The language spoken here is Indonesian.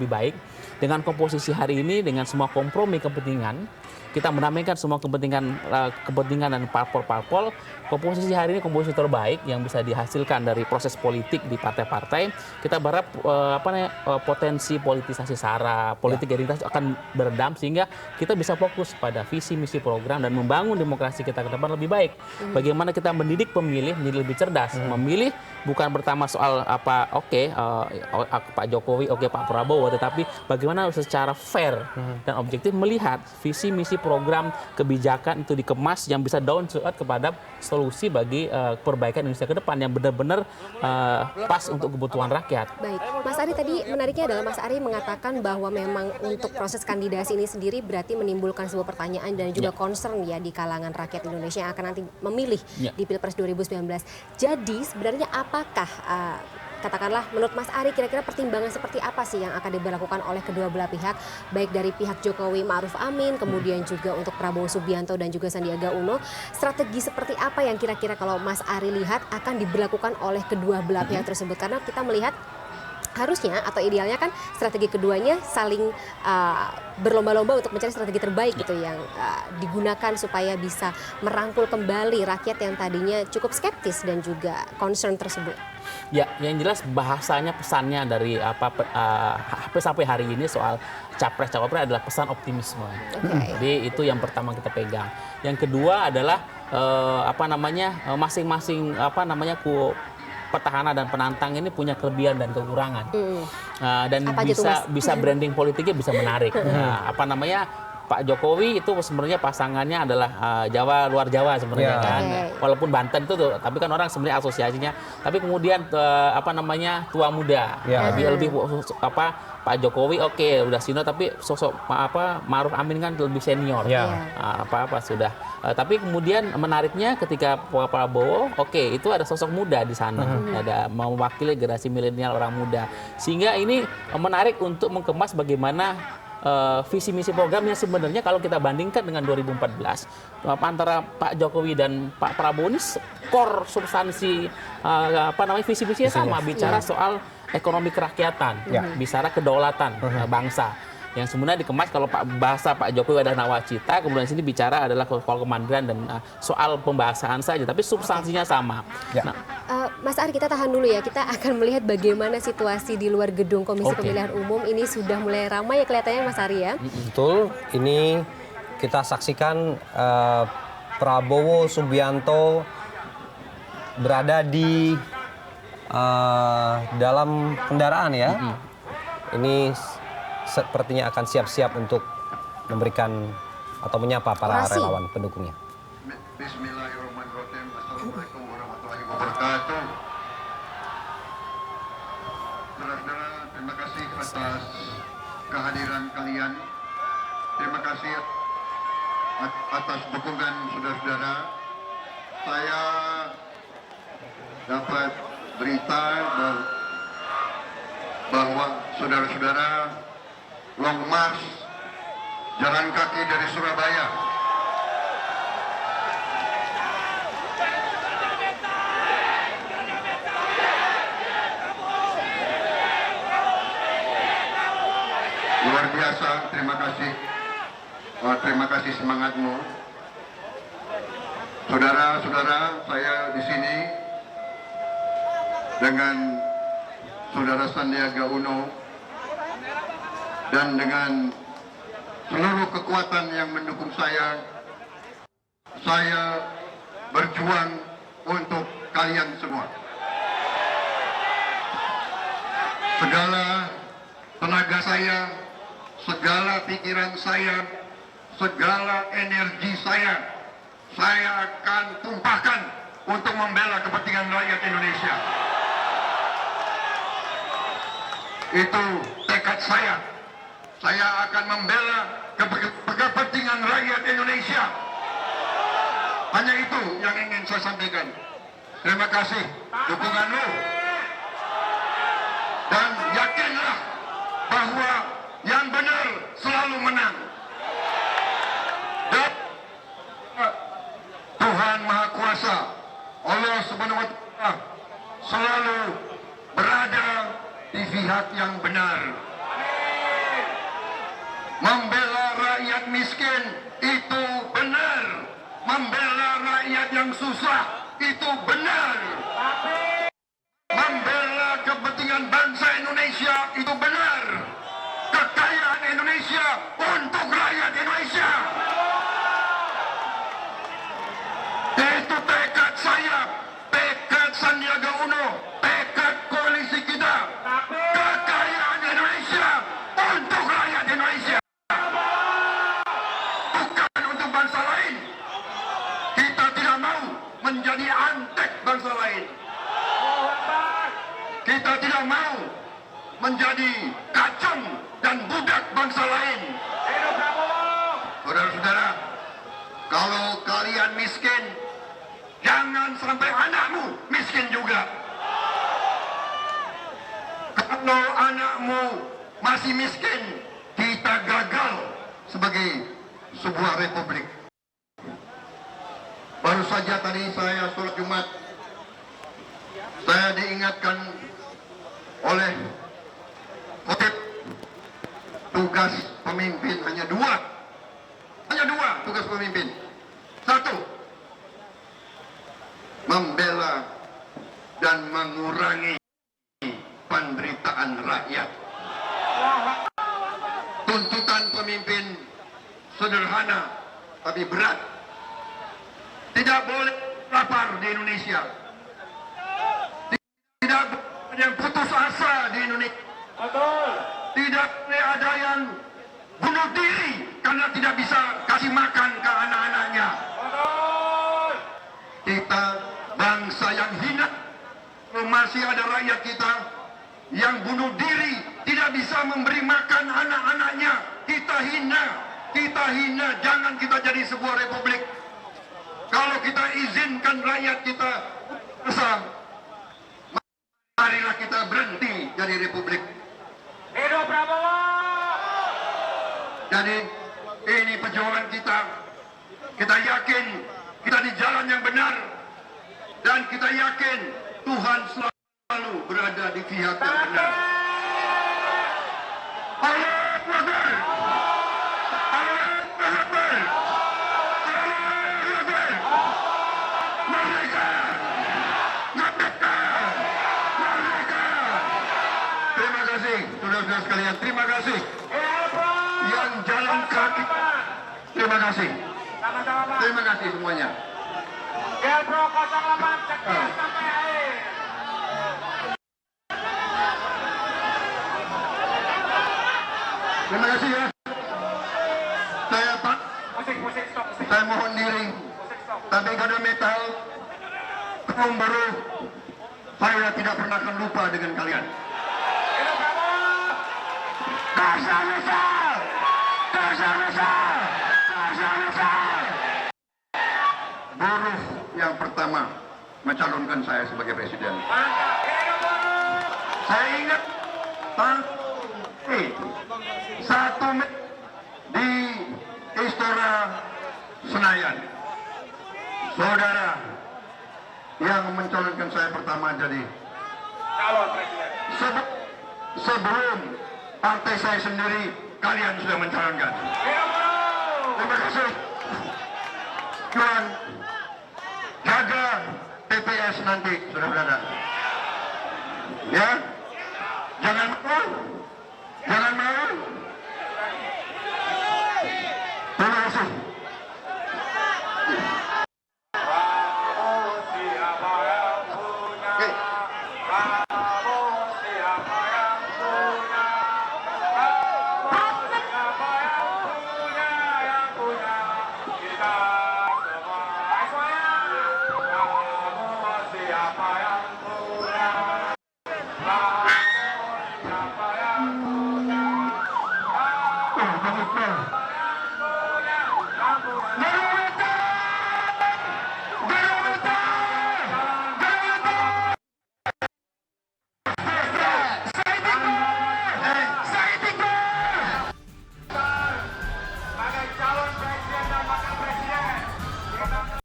lebih baik. Dengan komposisi hari ini, dengan semua kompromi kepentingan, kita mendamaikan semua kepentingan dan parpol-parpol. Komposisi hari ini komposisi terbaik yang bisa dihasilkan dari proses politik di partai-partai. Kita berharap potensi politisasi SARA, politik identitas akan beredam sehingga kita bisa fokus pada visi misi program dan membangun demokrasi kita ke depan lebih baik. Bagaimana kita mendidik pemilih menjadi lebih cerdas, memilih bukan pertama soal Pak Jokowi, Pak Prabowo, tetapi bagaimana secara fair dan objektif melihat visi misi program kebijakan itu dikemas yang bisa down to earth kepada solusi bagi perbaikan Indonesia ke depan yang benar-benar pas untuk kebutuhan rakyat. Baik, Mas Ari tadi menariknya adalah Mas Ari mengatakan bahwa memang untuk proses kandidasi ini sendiri berarti menimbulkan sebuah pertanyaan dan juga concern ya di kalangan rakyat Indonesia yang akan nanti memilih di Pilpres 2019. Jadi sebenarnya apakah katakanlah menurut Mas Ari kira-kira pertimbangan seperti apa sih yang akan diberlakukan oleh kedua belah pihak, baik dari pihak Jokowi Ma'ruf Amin, kemudian juga untuk Prabowo Subianto dan juga Sandiaga Uno, strategi seperti apa yang kira-kira kalau Mas Ari lihat akan diberlakukan oleh kedua belah pihak tersebut? Karena kita melihat harusnya atau idealnya kan strategi keduanya saling berlomba-lomba untuk mencari strategi terbaik gitu yang digunakan supaya bisa merangkul kembali rakyat yang tadinya cukup skeptis dan juga concern tersebut. Ya, yang jelas bahasanya pesannya dari sampai hari ini soal capres-cawapres adalah pesan optimisme. Jadi itu yang pertama kita pegang. Yang kedua adalah masing-masing petahana dan penantang ini punya kelebihan dan kekurangan. Dan bisa branding politiknya bisa menarik. Pak Jokowi itu sebenarnya pasangannya adalah Jawa luar Jawa sebenarnya kan. Walaupun Banten itu tuh, tapi kan orang sebenarnya asosiasinya. Tapi kemudian tua muda. Lebih Pak Jokowi udah senior tapi sosok Ma'ruf Amin kan lebih senior. Sudah. Tapi kemudian menariknya ketika Pak Prabowo itu ada sosok muda di sana. Ada mewakili generasi milenial orang muda. Sehingga ini menarik untuk mengemas bagaimana visi misi programnya sebenarnya kalau kita bandingkan dengan 2014 antara Pak Jokowi dan Pak Prabowo ini core substansi visi misinya sama, bicara soal ekonomi kerakyatan, bicara kedaulatan bangsa. Yang sebenarnya dikemas kalau bahasa Pak Jokowi ada nawacita, kemudian sini bicara adalah soal kemandirian dan soal pembahasan saja, tapi substansinya sama. Mas Ari, kita tahan dulu ya, kita akan melihat bagaimana situasi di luar gedung Komisi Pemilihan Umum. Ini sudah mulai ramai ya kelihatannya Mas Ari ya. Betul, ini kita saksikan Prabowo Subianto berada di dalam kendaraan ya. Ini sepertinya akan siap-siap untuk memberikan atau menyapa para relawan pendukungnya. Bismillahirrahmanirrahim. Assalamualaikum warahmatullahi wabarakatuh. Saudara-saudara, terima kasih atas kehadiran kalian. Terima kasih atas dukungan saudara-saudara. Saya dapat berita bahwa saudara-saudara long march jalan kaki dari Surabaya luar biasa. Terima kasih semangatmu, saudara-saudara. Saya di sini dengan saudara Sandiaga Uno dan dengan seluruh kekuatan yang mendukung saya berjuang untuk kalian semua. Segala tenaga saya, segala pikiran saya, segala energi saya akan tumpahkan untuk membela kepentingan rakyat Indonesia. Itu tekad saya. Saya akan membela kepentingan rakyat Indonesia. Hanya itu yang ingin saya sampaikan. Terima kasih dukunganmu. Dan yakinlah bahwa yang benar selalu menang. Dan Tuhan Maha Kuasa, Allah Subhanahu wa Ta'ala selalu berada di pihak yang benar. yang susah itu benar. Membela kepentingan bangsa Indonesia itu benar. Kekayaan Indonesia untuk rakyat Indonesia. Itu tekad saya, tekad Sandiaga Uno, tekad koalisi kita. Kekayaan Indonesia untuk rakyat Indonesia. Bukan untuk bangsa lain. Kita tidak mau menjadi antek bangsa lain. Kita tidak mau menjadi kacung dan budak bangsa lain. Saudara-saudara, kalau kalian miskin, jangan sampai anakmu miskin juga. Kalau anakmu masih miskin, kita gagal sebagai sebuah republik. Baru saja tadi saya sholat Jumat, saya diingatkan oleh khotib, tugas pemimpin hanya dua tugas pemimpin. Satu, membela dan mengurangi penderitaan rakyat. Tuntutan pemimpin sederhana tapi berat. Tidak boleh lapar di Indonesia. Tidak boleh ada yang putus asa di Indonesia. Tidak boleh ada yang bunuh diri karena tidak bisa kasih makan ke anak-anaknya. Kita bangsa yang hina. Masih ada rakyat kita yang bunuh diri, tidak bisa memberi makan anak-anaknya. Kita hina. Jangan kita jadi sebuah republik. Kalau kita izinkan rakyat kita besar, marilah kita berhenti jadi republik. Hidup Prabowo. Jadi ini perjuangan kita. Kita yakin kita di jalan yang benar, dan kita yakin Tuhan selalu berada di pihak yang benar. Allahu Akbar. Allahu Akbar. Allahu Akbar. Merdeka. Merdeka. Merdeka. Terima kasih, saudara-saudara sekalian. Terima kasih. Yang jalan kaki. Terima kasih. Terima kasih semuanya. Gelbro 08 sekian sampai akhir. Terima kasih ya. Saya mohon diri. Tapi kada metal kaum baru, saya tidak pernah akan lupa dengan kalian. Kasar-kasar. Kasar-kasar. Kasar-kasar. Buruh yang pertama mencalonkan saya sebagai presiden. Saya ingat satu di Istora Senayan, saudara yang mencalonkan saya pertama jadi calon presiden. Sebelum partai saya sendiri, kalian sudah mencalonkan. Terima kasih. Tuhan jaga TPS nanti, saudara-saudara. Ya, jangan mau. Jangan mau. Terima kasih. Siapa yang punya